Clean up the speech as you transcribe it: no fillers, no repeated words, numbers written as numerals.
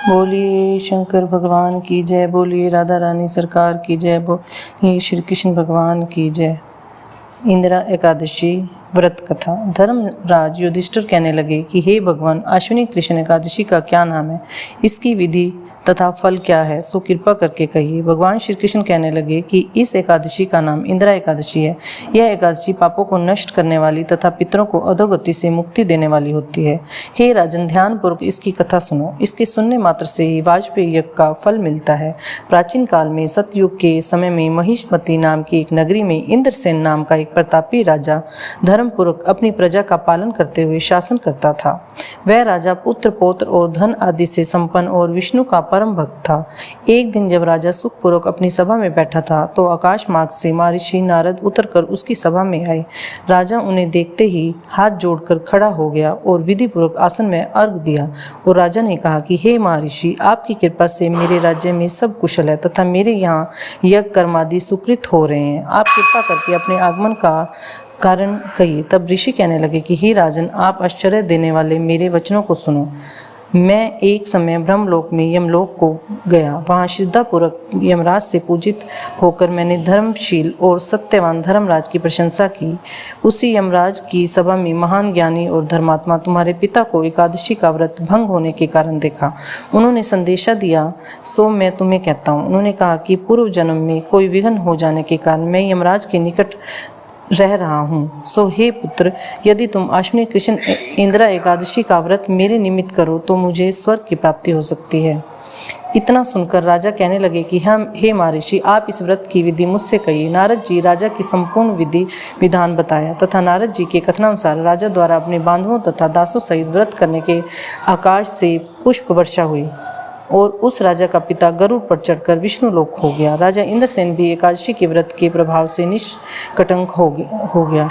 बोलिए शंकर भगवान की जय, बोलिए राधा रानी सरकार की जय, बोलिए श्री कृष्ण भगवान की जय। इंदिरा एकादशी व्रत कथा। धर्मराज युधिष्ठिर कहने लगे कि हे भगवान, अश्विनी कृष्ण एकादशी का क्या नाम है, इसकी विधि तथा फल क्या है, सो कृपा करके कहिए। भगवान श्री कृष्ण कहने लगे कि इस एकादशी का नाम इंदिरा एकादशी है। यह एकादशी पापों को नष्ट करने वाली तथा पितरों को अधोगति से मुक्ति देने वाली होती है। हे राजन, ध्यानपूर्वक इसकी कथा सुनो। इसके सुनने मात्र से ही वाजपेयी यज्ञ का फल मिलता है। प्राचीन काल में सतयुग के समय में महिष्मती नाम की एक नगरी में इंद्रसेन नाम का एक प्रतापी राजा धर्मपूर्वक अपनी प्रजा का पालन करते हुए शासन करता था। वह राजा पुत्र पौत्र और धन आदि से संपन्न और विष्णु का परम भक्त था। एक दिन जब राजा सुखपूर्वक अपनी सभा में बैठा था तो आकाश मार्ग से महर्षि नारद उतरकर उसकी सभा में आए। राजा उन्हें देखते ही हाथ जोड़कर खड़ा हो गया और विधिपूर्वक आसन में अर्घ दिया। और राजा ने कहा कि हे महर्षि, आपकी कृपा से मेरे राज्य में सब कुशल है तथा मेरे यहाँ यज्ञ कर्मादि सुकृत हो रहे हैं। आप कृपा करके अपने आगमन का कारण कहिए। तब ऋषि कहने लगे कि हे राजन, आप आश्चर्य देने वाले मेरे वचनों को सुनो। मैं एक समय ब्रह्मलोक में यमलोक को गया। वहाँ श्रद्धापूर्वक यमराज से पूजित होकर मैंने धर्मशील और सत्यवान धर्मराज की प्रशंसा की। उसी यमराज की सभा में महान ज्ञानी और धर्मात्मा तुम्हारे पिता को एकादशी का व्रत भंग होने के कारण देखा। उन्होंने संदेशा दिया, सो मैं तुम्हें कहता हूँ। उन्होंने कहा कि पूर्व जन्म में कोई विघ्न हो जाने के कारण मैं यमराज के निकट रह रहा हूँ। सो हे पुत्र, यदि तुम अश्विनी कृष्ण इंदिरा एकादशी का व्रत मेरे निमित्त करो तो मुझे स्वर्ग की प्राप्ति हो सकती है। इतना सुनकर राजा कहने लगे कि हम हे महर्षि, आप इस व्रत की विधि मुझसे कहिए। नारद जी राजा की संपूर्ण विधि विधान बताया तथा नारद जी के कथनानुसार राजा द्वारा अपने बांधवों तथा दासों सहित व्रत करने के आकाश से पुष्प वर्षा हुई और उस राजा का पिता गरुड़ पर चढ़कर विष्णु लोक हो गया। राजा इंद्रसेन भी एकादशी के व्रत के प्रभाव से निष्कटंक हो गया।